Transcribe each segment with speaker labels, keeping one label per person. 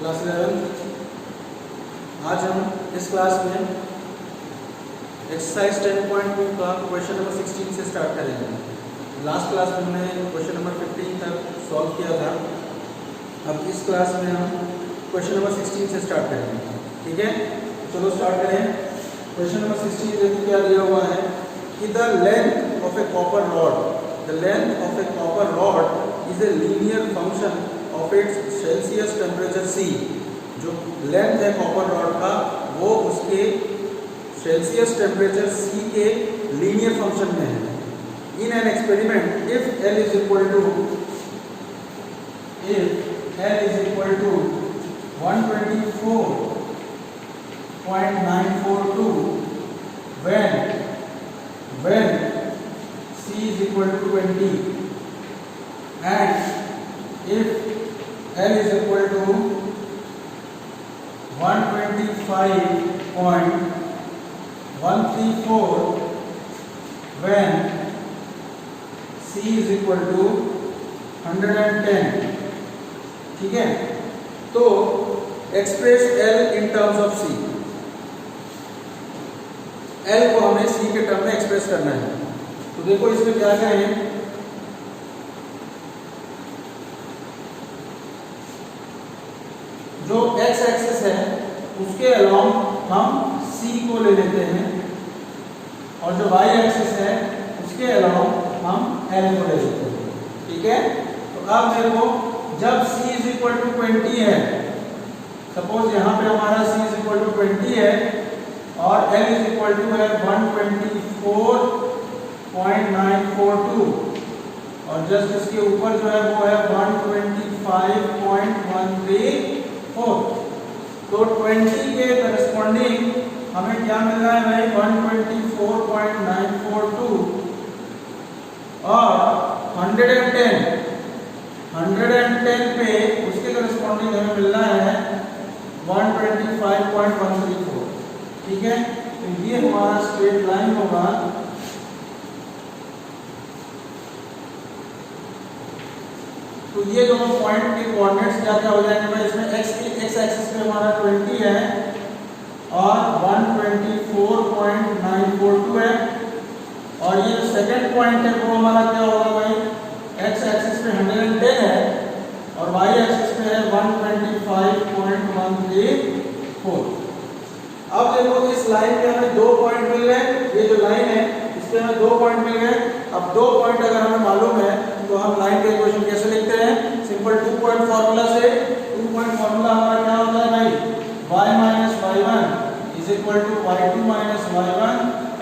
Speaker 1: Class 11। आज हम इस क्लास में एक्सरसाइज 10.2 का क्वेश्चन नंबर 16 से स्टार्ट करेंगे। लास्ट क्लास में हमने क्वेश्चन नंबर 15 तक सॉल्व किया था। अब इस क्लास में हम क्वेश्चन नंबर 16 से स्टार्ट करेंगे। ठीक है, चलो स्टार्ट करें। क्वेश्चन नंबर 16 देखो क्या दिया हुआ है कि the length of a copper rod is a linear function of its Celsius temperature C। जो लेंथ है कॉपर रॉड का वो उसके सेल्सियस टेम्परेचर C के लीनियर फंक्शन में है। In an experiment if L is equal to 124.942 when C is equal to 20 and if L is equal to 125.134 when C is equal to 110। ठीक है, तो express L in terms of C। L को हमें C के term में express करना है। तो देखो इसमें क्या करें, जो x एक्सिस है उसके अलोंग हम C को ले लेते हैं और जो y एक्सिस है उसके अलोंग हम L को ले लेते हैं। ठीक है, तो अब मेरे को जब C इज इक्वल टू 20 है, सपोज यहाँ पे हमारा C इज इक्वल टू 20 है और L इज इक्वल टू है 124.942 और जस्ट इसके ऊपर जो है वो है 125.134। तो 20 के करस्पॉन्डिंग हमें क्या मिल रहा है भाई 124.942 और 110 पे उसके करस्पॉन्डिंग हमें मिल रहा है 125.134। ठीक है, तो ये हमारा स्ट्रेट लाइन होगा। तो ये दोनों पॉइंट के कोऑर्डिनेट्स क्या क्या हो जाएंगे भाई, इसमें x एक्सिस पे हमारा 20 है और 124.942 है और ये जो सेकंड पॉइंट है वो हमारा क्या होगा भाई, x एक्सिस पे 110 है और y एक्सिस पे है 125.134। अब देखो इस लाइन में हमें दो पॉइंट मिल गए, ये जो लाइन है इस पे हमें दो पॉइंट मिल गए। अब दो पॉइंट अगर हमें मालूम है तो हम लाइन का इक्वेशन कैसे लिखते हैं, सिंपल 2 पॉइंट फार्मूला से। 2 पॉइंट फार्मूला हमारा क्या होता है भाई, y minus y1 is equal to y2 minus y1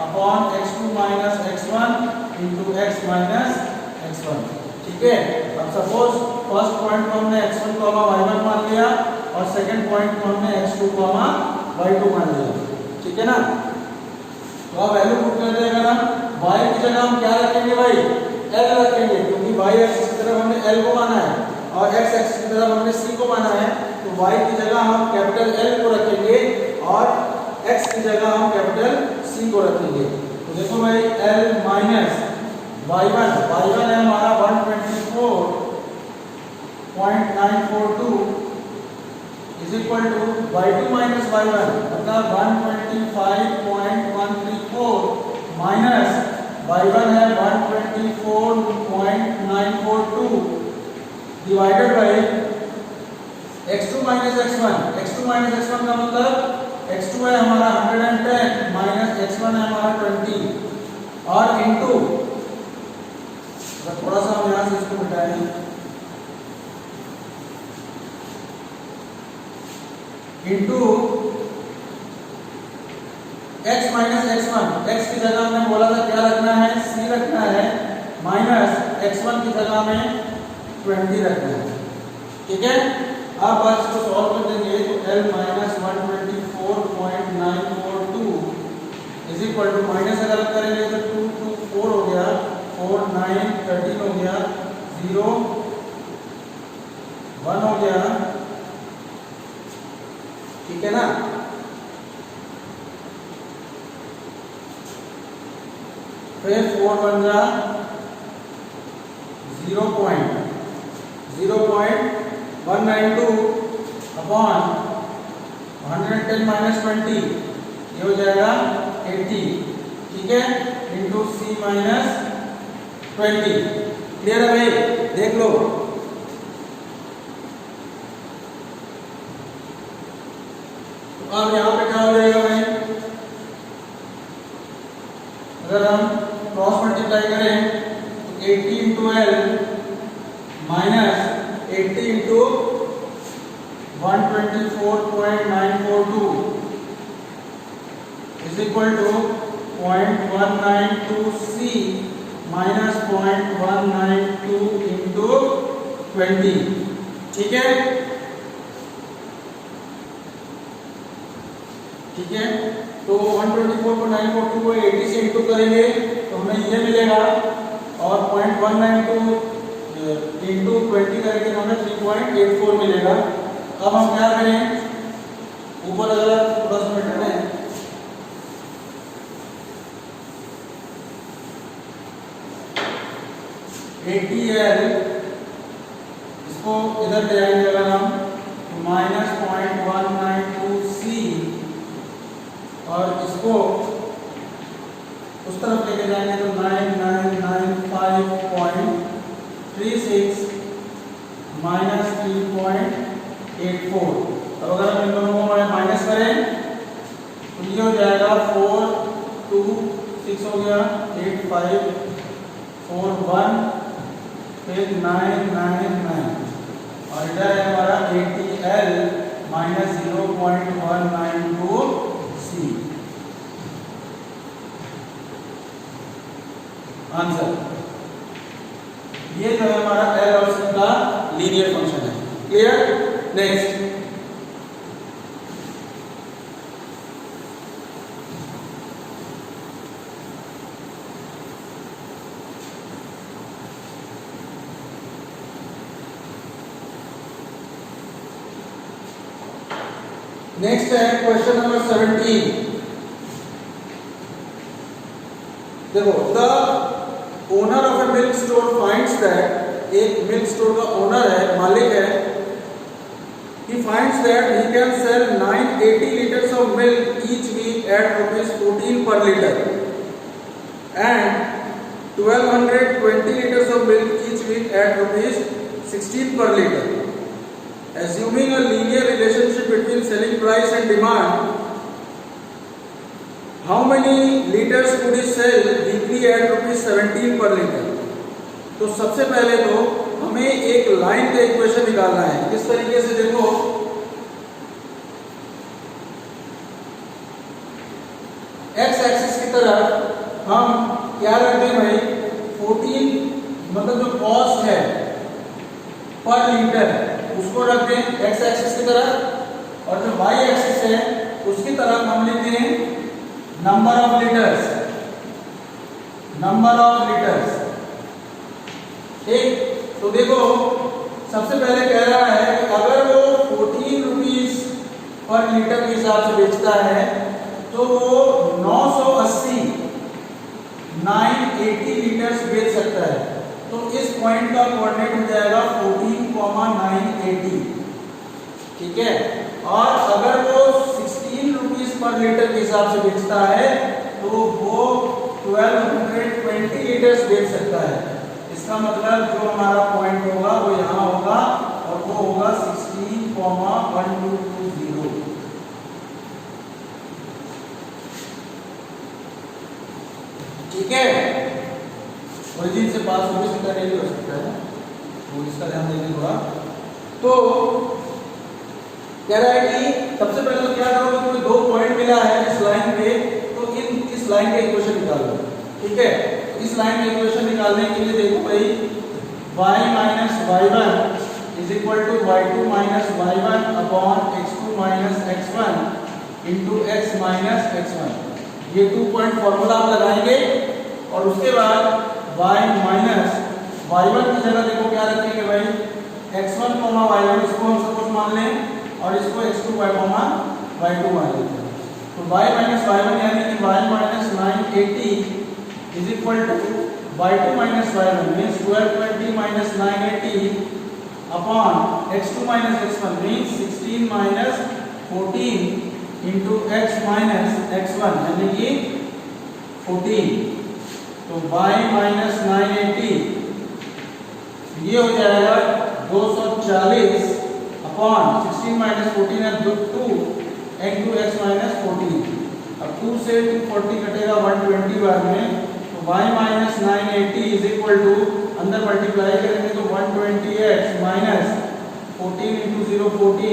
Speaker 1: upon x2 minus x1 into x minus x1। ठीक है, अब सपोज फर्स्ट पॉइंट को हमने x1 कॉमा y1 मान लिया और सेकंड पॉइंट को हमने x2 कॉमा y2 मान लिया। ठीक है ना, तो अब वैल्यू पुट कर दें। अगर हम y की जगह हम क्या रखेंगे भाई, L रखेंगे, क्योंकि y एक्सिस की तरफ हमने L को माना है और x एक्सिस की तरफ हमने C को माना है। तो y की जगह हम कैपिटल L को रखेंगे और x की जगह हम कैपिटल C को रखेंगे। तो देखो भाई L माइनस y1 है हमारा 124.942 is equal to y2 minus y1 मतलब 125.134 माइनस y1 है 124.942 divided by x2 minus x1 का मतलब x2 है हमारा 110 माइनस x1 है हमारा 20 और इनटू थोड़ा सा हम यहाँ से इसको मिटाएं, into x minus x1। x की जगह हमने बोला था क्या रखना है, c रखना है, माइनस x1 की जगह में 20 रखना है। ठीक है, अब बात इसको सॉल्व कर देंगे तो L minus 124.942 is equal to minus अगर करेंगे तो 2 2 4 हो गया, 4 9 13 हो गया, 0 1 हो गया। ठीक है ना, फिर 4 बन जा 0.192 अपॉन 110 माइनस 20 ये हो जाएगा 80, ठीक है, इंटू c माइनस 20। क्लियर है भाई? देख लो। तो अब यहाँ पे क्या हो जाएगा भाई, अगर हम क्रॉस मल्टीप्लाई करें तो 80 into l minus 80 into 124.942 is equal to 0.192c minus 0.192 into 20, ठीक है, ठीक है। तो 124.942 को 80 से इंटू करेंगे तो हमें ये मिलेगा, और 0.192 इंटू 20 करेंगे तो हमें 3.84 मिलेगा। अब हम क्या करें, ऊपर अगर थोड़ा सा मिनट में 80L इसको इधर ले आएंगे अगर हम तो माइनस 0.192c और इसको उस तरफ लेके जाएंगे तो 9995.36 माइनस 3.84। अब अगर हम इन दोनों को माइनस करें तो ये हो जाएगा 426 हो गया 8541 फिर 999 और इधर है हमारा 80L माइनस 0.192c आंसर। ये जो है हमारा एल और सी का लीनियर फंक्शन है। क्लियर? नेक्स्ट नेक्स्ट है क्वेश्चन नंबर 17। देखो, the owner of A milk store finds that, एक मिल्क स्टोर का ओनर है, मालिक है, he finds that he can sell 980 liters of milk each week at ₹14 per liter and 1220 liters of milk each week at ₹16 per liter. Assuming a linear relationship between selling price and demand, how many liters could he sell weekly at ₹17 per liter? तो सबसे पहले तो हमें एक line का equation निकालना है। किस तरीके से, देखो एक्स एक्सिस की तरफ हम क्या रखते हैं भाई, 14 मतलब जो कॉस्ट है पर लीटर उसको रखते हैं एक्स एक्सिस की तरफ, और जो वाई एक्सिस है उसकी तरफ हम लिखते हैं number of litres, number of litres. ठीक, तो देखो सबसे पहले कह रहा है कि अगर वो 14 रुपीज पर लीटर के हिसाब से बेचता है तो वो 980 लीटर्स बेच सकता है। तो इस पॉइंट का कोऑर्डिनेट हो जाएगा 14,980, ठीक है। और अगर वो 16 रुपीज पर लीटर के हिसाब से बेचता है तो वो 1220 लीटर्स बेच सकता है। इसका मतलब जो हमारा पॉइंट होगा वो यहाँ होगा और वो होगा 16,1220। ठीक है, ओरिजिन से पास होने से नहीं हो सकता है, तो इसका ध्यान देंगे थोड़ा। तो कह रहा है कि सबसे पहले तो क्या करोगे, कोई दो पॉइंट मिला है इस लाइन पे, तो इस लाइन का इक्वेशन निकालो। ठीक है, इस लाइन का इक्वेशन निकालने के लिए देखो भाई, y minus y1 is equal to y2 minus y1 upon x2 minus x1 into x minus x1। ये 2 पॉइंट फॉर्मूला हम लगाएंगे और उसके बाद y माइनस y1 की जगह देखो क्या रखेंगे भाई, x1 y1 इसको हम सपोज मान लें और इसको x2 y2 मान लेते हैं। तो y माइनस y1 यानी कि y minus 980 is equal to y2 minus y1 means 1220 minus 980 upon x2 minus x1 means 16 minus 14 into x minus x1 यानी कि 14। तो y माइनस 980 ये हो जाएगा 240 अपॉन 16 माइनस 14 है 2 इंटू x माइनस 14। अब 2 से 240 कटेगा 120 बार में, तो y minus 980 is equal to अंदर मल्टीप्लाई करेंगे तो 120x माइनस 14 इंटू 0 14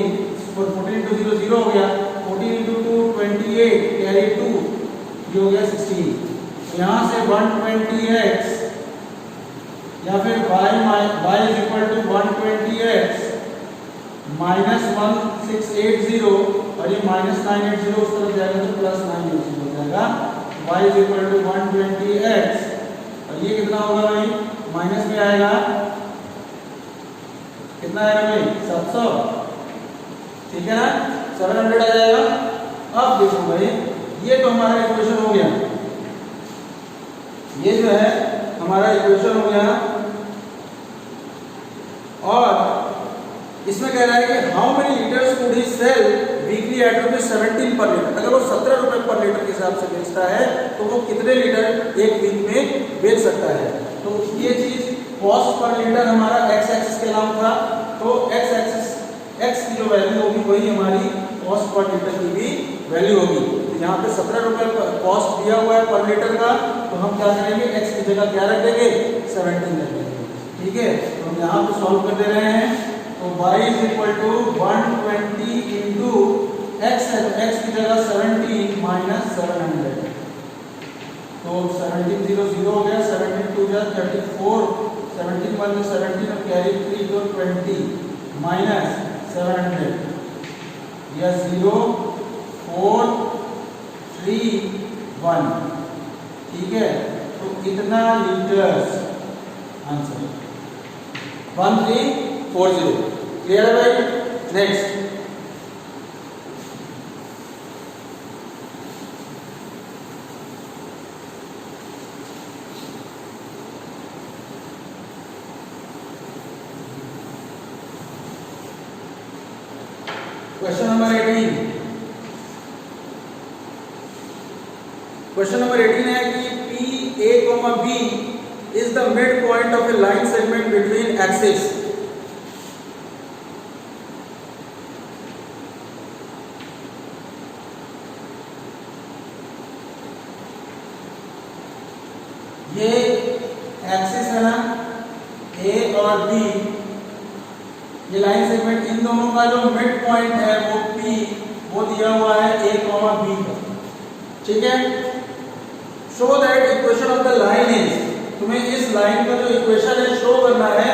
Speaker 1: इंटू 0 0 हो गया, 14 इंटू 2 28 कैरी 2 ये हो गया 16। तो यहाँ से 120x या फिर y is equal to 120x minus 1680 और ये माइनस 980 उस तरफ जाएगा तो प्लस 980 हो जाएगा। y is equal to 120x और ये कितना होगा भाई, माइनस में आएगा, कितना आएगा भाई 700, ठीक है ना, 700 आ जाएगा। अब देखो भाई ये तो हमारा इक्वेशन हो गया, ये जो है हमारा इक्वेशन हो गया। और इसमें कह रहा है कि how many litres would he sell weekly at ₹17 per litre. अगर वो 17 रुपए पर लीटर के हिसाब से बेचता है तो वो कितने लीटर एक वीक में बेच सकता है। तो ये चीज कॉस्ट पर लीटर हमारा एक्स एक्सिस के नाम था, तो एक्स एक्सिस एक्स की जो वैल्यू होगी वही हमारी कॉस्ट पर लीटर की भी वैल्यू होगी। तो यहाँ पे 17 रुपए कॉस्ट दिया हुआ है पर लीटर का, तो हम क्या करेंगे एक्स की जगह क्या रख देंगे 17 रख देंगे, ठीक है। तो हम यहाँ पे सॉल्व कर दे रहे हैं, तो y is equal to 120 into x है, तो x की जगह 70 माइनस 700, तो 17 0 0 हो गया, 17 2 जा 34, 17 1 17 और कैरी 3 तो 20 माइनस 700 या 0 4 3 1, ठीक है। तो कितना लीटर्स, आंसर 1340, क्लियर है भाई। Next question number 18। Question number 18 है कि P A, B is the midpoint of a line segment between axes. ये एक्सिस है ना A और B, ये लाइन सेगमेंट, इन दोनों का जो मिड पॉइंट है वो P, वो दिया हुआ है A, B का, ठीक है। Show that equation of the line is, तुम्हें इस लाइन का जो इक्वेशन है शो करना है,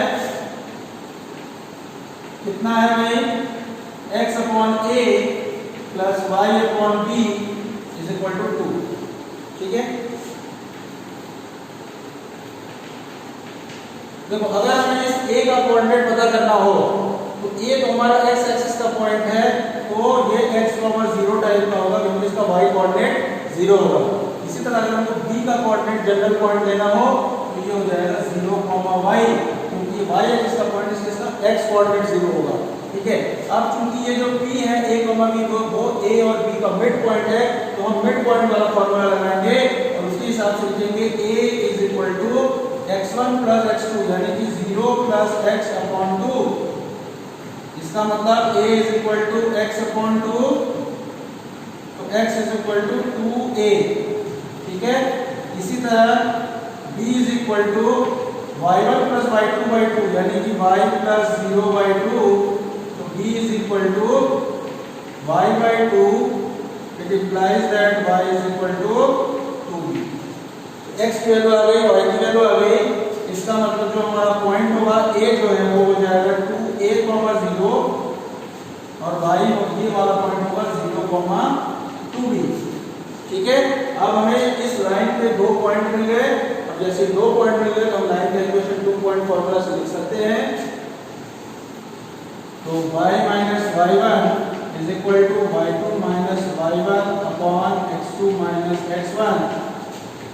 Speaker 1: कितना है भाई x upon a plus y upon b is equal to 2, ठीक है। देखो अगर हमें इस a का कोऑर्डिनेट पता करना हो तो a तो हमारा x एक्सिस का पॉइंट है, तो ये x, 0 टाइप का होगा क्योंकि इसका y कोऑर्डिनेट 0 होगा। इसी तरह अगर हमको b का कोऑर्डिनेट जनरल पॉइंट लेना हो तो ये हो जाएगा 0, y, क्योंकि y एक्सिस का पॉइंट इसका x कोऑर्डिनेट 0 होगा, ठीक है। अब चूंकि ये जो p है a, b वो a और b का मिड पॉइंट है, तो हम मिड पॉइंट वाला फार्मूला लगाएंगे और उसके हिसाब से लिखेंगे a is equal to x1 plus x2 यानी कि 0 प्लस x अपॉन 2। इसका मतलब a is equal to x upon 2, तो x is equal to 2a, ठीक है। इसी तरह b is equal to y1 plus y2 by 2 यानी कि y प्लस 0 बाई 2, तो b is equal to y by 2, it implies that y is equal to 2b। x की value आ गई, y की वैल्यू आ गई, इसका मतलब जो हमारा पॉइंट होगा a जो है वो हो जाएगा 2a, 0 और y ये वाला पॉइंट होगा 0, 2b, ठीक है। अब हमें इस लाइन पे दो पॉइंट मिल गए, अब जैसे दो पॉइंट मिल गए तो हम लाइन का इक्वेशन 2 पॉइंट फार्मूला से लिख सकते हैं। तो y minus y1 is equal to y2 minus y1 upon x2 minus x1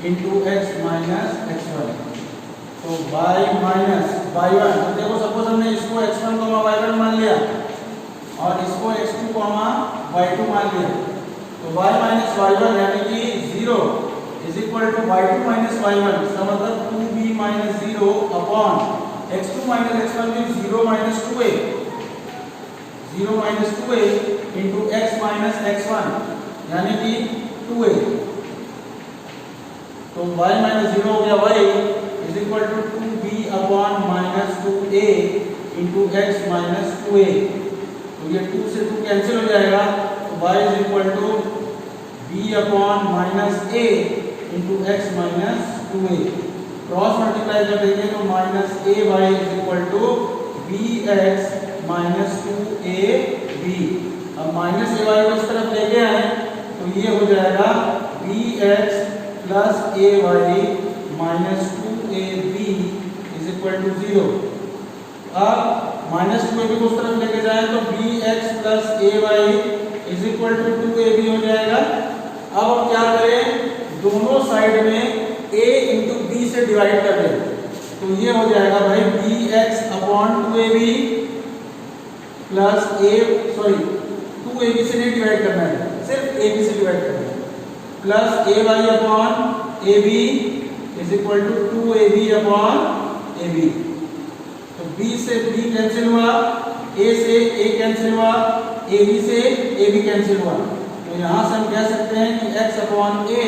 Speaker 1: into x minus x1। तो y माइनस y1, तो देखो सपोज हमने इसको x1 y1 मान लिया और इसको x2 y2 मान लिया, तो y माइनस y1 यानी कि 0 is equal to y2 minus y1, इसका मतलब 2b minus 0 upon x2 minus x1 में 0 minus 2a, 0 minus 2a into x minus x1 यानी कि 2a, तो y माइनस 0 हो गया y is equal to 2b upon minus 2a into x minus 2a, तो ये 2 से 2 कैंसिल हो जाएगा, तो y is equal to b upon minus a into x minus 2a, cross multiply कर देंगे तो minus a y is equal to bx minus 2ab, अब माइनस a y को इस तरफ लेके आए तो ये हो जाएगा bx plus a y minus 2ab is equal to 0। अब माइनस 2ab को उस तरफ लेके जाए तो bx plus a y is equal to 2ab हो जाएगा। अब हम क्या करें, दोनों साइड में a इंटू b से डिवाइड कर दें, तो ये हो जाएगा भाई bx upon 2ab plus a, sorry 2ab से नहीं डिवाइड करना है, सिर्फ ab से डिवाइड करना है, plus ay upon ab is equal to 2ab upon ab, तो b से b कैंसिल हुआ, a से a कैंसिल हुआ, ab से ab कैंसिल हुआ, तो यहाँ से हम कह सकते हैं कि x upon a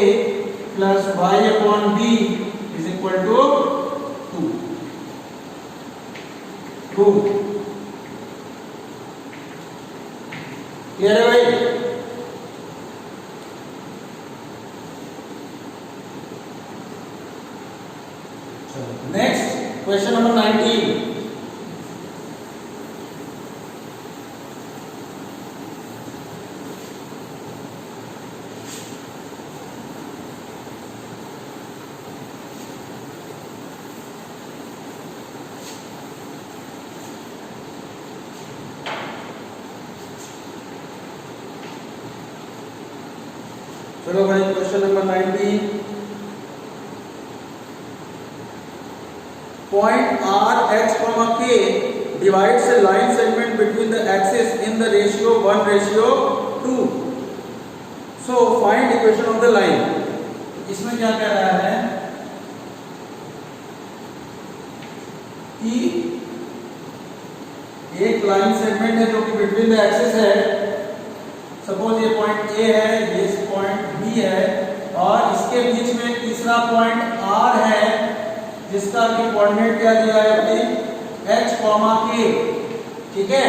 Speaker 1: plus y upon b is equal to 2। Clear है भाई? Next question number 19। चलो भाई question number 19, point R H comma K divides a line segment between the axis in the ratio 1:2। So find equation of the line. इसमें क्या कह रहा है कि एक लाइन सेगमेंट है जो कि बिटवीन द एक्सिस है, सपोज ये पॉइंट ए है, ये पॉइंट बी है और इसके बीच में तीसरा पॉइंट आर है जिसका कि कोऑर्डिनेट क्या दिया है भाई h कॉमा k, ठीक है,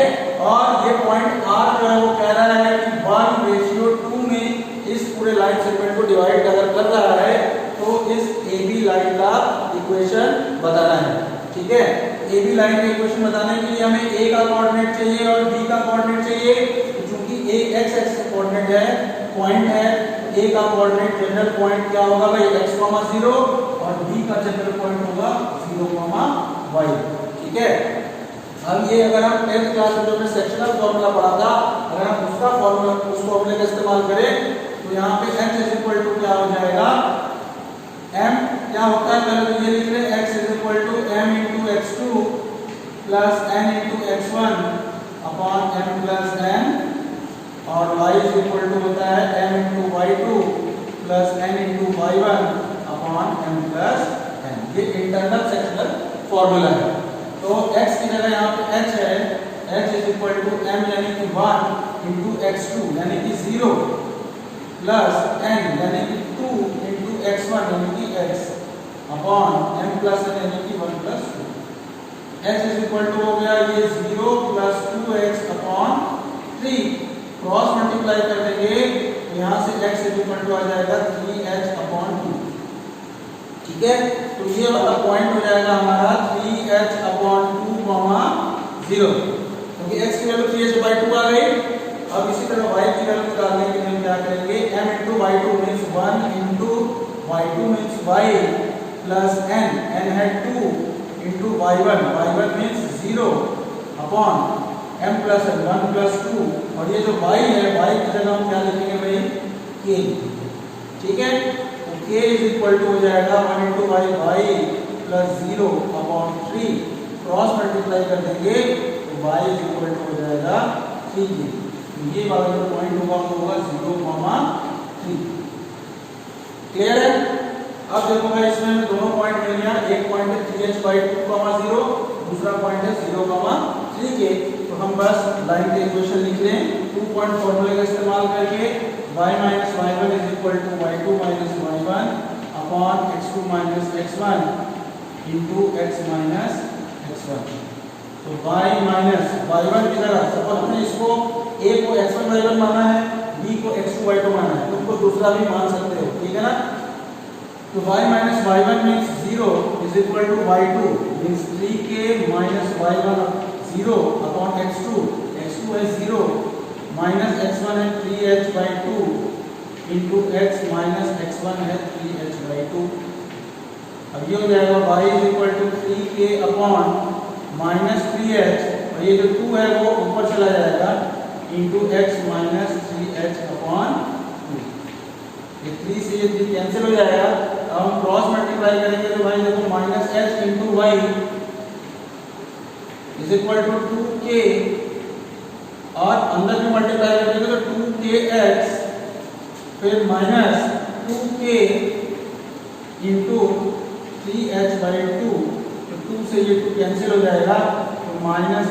Speaker 1: और ये पॉइंट आर जो है वो कह रहा है कि 1:2 में इस पूरे लाइन सेगमेंट को डिवाइड अगर कर रहा है तो इस AB लाइन का इक्वेशन बताना है, ठीक है। AB लाइन का इक्वेशन बताने के लिए हमें A का कोऑर्डिनेट चाहिए और B का कोऑर्डिनेट चाहिए, तो चूंकि A x एक्सिस कोऑर्डिनेट है, पॉइंट है, A का कोऑर्डिनेट जनरल पॉइंट क्या होगा भाई x, 0 और B का जनरल पॉइंट होगा 0, y, ठीक है। अब ये अगर हम 10th क्लास में जो हमने सेक्शनल फार्मूला पढ़ा था, अगर हम उसका फार्मूला उस फार्मूले का इस्तेमाल करें तो यहाँ पे x इज इक्वल टू क्या हो जाएगा, m क्या होता है पहले तो ये लिख ले, x is equal to m into x2 plus n into x1 upon m plus n, और y इज इक्वल टू होता है m into y2 plus n into y1 upon m plus n। ये इंटरनल सेक्शनल फॉर्मूला है। तो x की जगह यहाँ पे h है, h is equal to m यानी कि 1 इंटू x2 यानी कि 0 प्लस n यानी कि 2 इंटू x1 यानी कि x upon m plus n यानी कि 1 plus 2। h is equal to हो गया ये 0 plus 2x upon 3, cross multiply कर देंगे तो यहाँ से x इज इक्वल टू आ जाएगा 3h अपॉन 2, ठीक है। तो ये वाला पॉइंट हो जाएगा हमारा 3h अपॉन 2, 0, क्योंकि x की वैल्यू 3h/2 आ गई। अब इसी तरह y की वैल्यू निकालने के लिए हम क्या करेंगे, m into y2 means 1 into y2 means y plus n है 2 into y1 means 0 upon m plus n 1 plus 2, और ये जो y है y की जगह हम क्या लिखेंगे भाई k, ठीक है। तो k इज इक्वल टू हो जाएगा 1 into y plus 0/3 cross multiply कर देंगे तो y इज इक्वल टू हो जाएगा 3k। तो ये वाला जो पॉइंट होगा वो होगा 0,3। क्लियर है? अब देखो भाई इसमें हमें दोनों पॉइंट मिल गया। एक पॉइंट है 3h/2,0, दूसरा पॉइंट है 0,3k। तो हम बस लाइन के इक्वेशन लिख लें 2 पॉइंट फॉर्मूले का इस्तेमाल करके। y minus y1 is equal to y2 minus y1 upon x2 minus x1 into x minus x1। तो y माइनस y1 की जगह सपोज हमने इसको a को x1 y1 माना है, b को x2 y2 माना है, तो उसको दूसरा भी मान सकते हो, ठीक है ना। तो y minus y1 means 0 is equal to y2 means 3k minus y1 0 upon x2 है 0 माइनस x1 है 3h/2 into x minus x1 है 3h/2। अब ये हो जाएगा y is equal to 3k upon minus 3h और ये जो 2 है वो ऊपर चला जाएगा into x minus 3h upon 2। ये 3 से ये 3 कैंसिल हो जाएगा। अब हम क्रॉस मल्टीप्लाई करेंगे तो भाई देखो minus h into y is equal to 2k और अंदर में मल्टीप्लाई करेंगे तो 2kx फिर माइनस 2k इंटू 3h/2। तो 2 से ये 2 कैंसिल हो जाएगा तो minus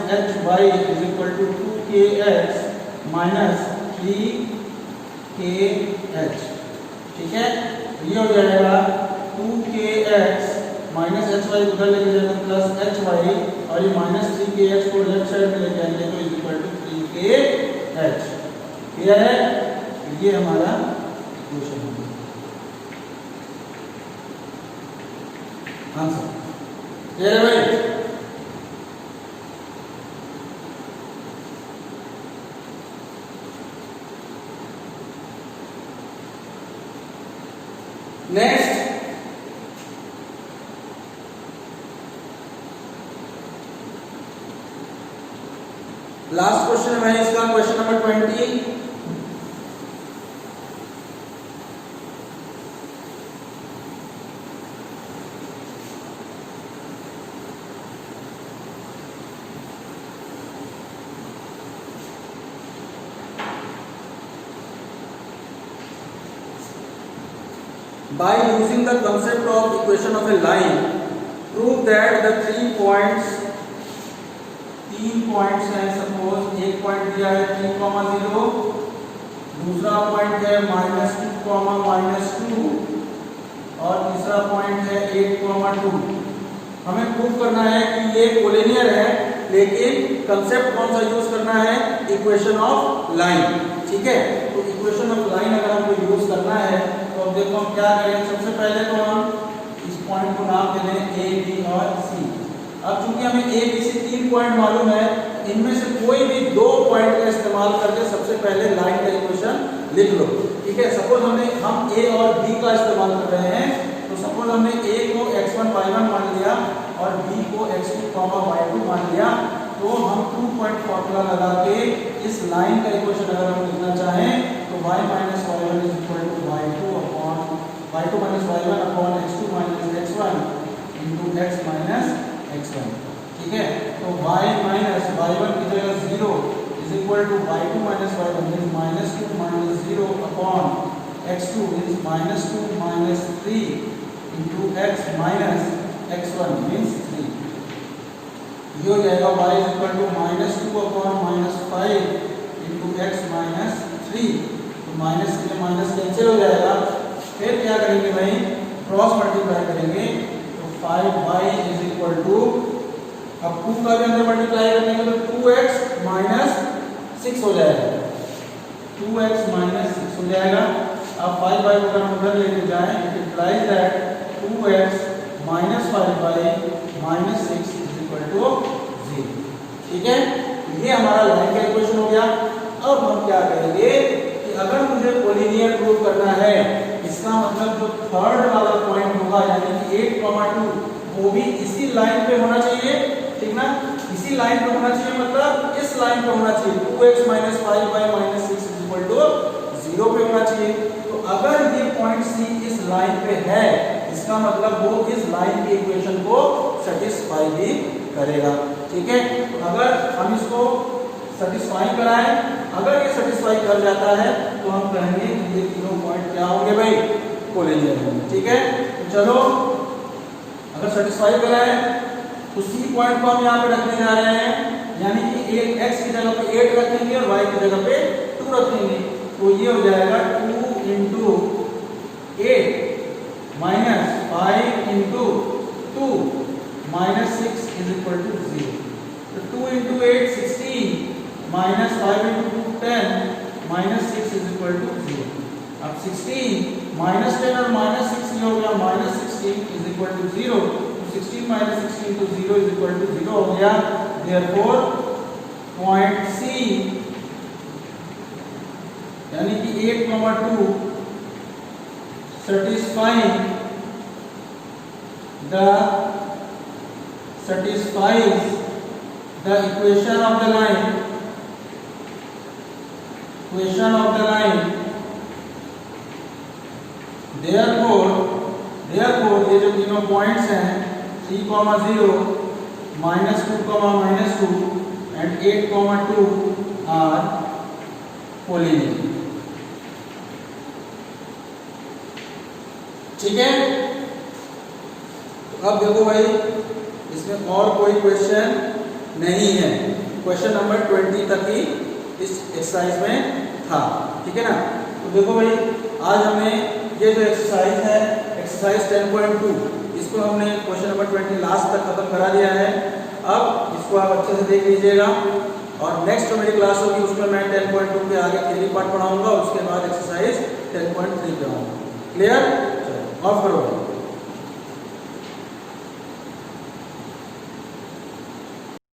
Speaker 1: hy is equal to 2kx minus 3kh। ठीक है, ये हो जाएगा 2kx माइनस hy उधर लेके जाएंगे प्लस hy और ये माइनस 3kh को लेफ्ट साइड में लेके आएंगे तो is equal to 3kh। Clear है? ये हमारा इक्वेशन है, आंसर। क्लियर है भाई? नेक्स्ट लास्ट क्वेश्चन है इसका, question number 20। By using the concept of equation of a line, prove that the 3 points हैं। सपोज एक पॉइंट दिया है 3,0, दूसरा पॉइंट है -2,-2 और तीसरा पॉइंट है 8,2। हमें प्रूव करना है कि ये कोलिनियर है, लेकिन कंसेप्ट कौन सा यूज करना है? Equation of line. ठीक है, तो इक्वेशन ऑफ लाइन अगर हमको यूज करना है तो अब देखो हम क्या करेंगे। सबसे पहले तो हम इस पॉइंट को नाम दे दें ए, बी और सी। अब चूंकि हमें ए, बी, सी 3 पॉइंट मालूम है, इनमें से कोई भी 2 पॉइंट का इस्तेमाल करके सबसे पहले लाइन का इक्वेशन लिख लो। ठीक है, सपोज हम ए और बी का इस्तेमाल कर रहे हैं, तो सपोज हमने ए को x1 y1 मान लिया और बी को x2 y2 मान लिया, तो हम 2 पॉइंट फॉर्मूला लगा के इस लाइन का इक्वेशन अगर हम लिखना चाहें तो y minus y1 is equal to y2 minus y1 upon x2 minus x1 into x minus x1। ठीक है, तो y माइनस y1 की जगह 0 is equal to y2 minus y1 means -2 minus 0 upon x2 is -2 minus 3 into x minus x1 means 3। ये हो जाएगा y is equal to -2 upon -5 into x minus 3। तो minus से माइनस कैंसिल हो जाएगा। फिर क्या करेंगे भाई? क्रॉस मल्टीप्लाई करेंगे तो 5y इज इक्वल टू, अब 2 का भी अंदर मल्टीप्लाई करेंगे तो 2x माइनस 6 हो जाएगा, 2x माइनस 6 हो जाएगा। अब 5y को अगर हम उधर लेके जाएं it implies that 2x minus 5y minus 6 is equal to 0। ठीक है, ये हमारा लाइन का इक्वेशन हो गया। अब हम क्या करेंगे कि अगर मुझे कोलिनियर प्रूव करना है, इसका मतलब जो थर्ड वाला पॉइंट होगा यानी कि 8,2 वो भी इसी लाइन पे होना चाहिए। ठीक ना, इसी लाइन पे होना चाहिए, मतलब इस लाइन पे होना चाहिए। 2x minus 5y minus 6 is equal to 0 पे होना चाहिए। तो अगर ये पॉइंट C इस लाइन पे है इसका मतलब वो इस लाइन की इक्वेशन को सेटिस्फाई भी करेगा। ठीक है, अगर हम इसको सेटिस्फाई कराएं, अगर ये सेटिस्फाई कर जाता है तो हम कहेंगे कि ये तीनों पॉइंट क्या होंगे भाई, कोलिनियर होंगे। ठीक है, तो चलो अगर सेटिस्फाई कराएं तो सी पॉइंट को हम यहाँ पे रखने जा रहे हैं, यानी कि एक x की जगह पे 8 रखेंगे और y की जगह पे 2 रखेंगे, तो ये हो जाएगा 2 into 8 minus 5 into 2 minus 6 is equal to 0. तो 2 into 8 16 minus 5 into 2 10 minus 6 is equal to 0. अब 16 minus 10 और minus 6 ये हो गया minus 16 is equal to 0. 16 minus 16 to 0 is equal to 0 हो गया। Therefore point C यानी कि 8,2 satisfies the equation of the line therefore ये जो तीनों पॉइंट्स हैं 3,0 -2, -2 and 8,2 are कोलिनियर। ठीक है, तो अब देखो भाई इसमें और कोई क्वेश्चन नहीं है, क्वेश्चन नंबर 20 तक ही इस एक्सरसाइज में था। ठीक है ना, तो देखो भाई आज हमने ये जो एक्सरसाइज है एक्सरसाइज 10.2 इसको हमने क्वेश्चन नंबर 20 लास्ट तक खत्म करा दिया है। अब इसको आप अच्छे से देख लीजिएगा और नेक्स्ट जो मेरी क्लास होगी उसमें मैं 10.2 के आगे थ्योरी पार्ट पढ़ाऊंगा, उसके बाद एक्सरसाइज 10.3 पढ़ाऊंगा। क्लियर? चलो ऑफ करो।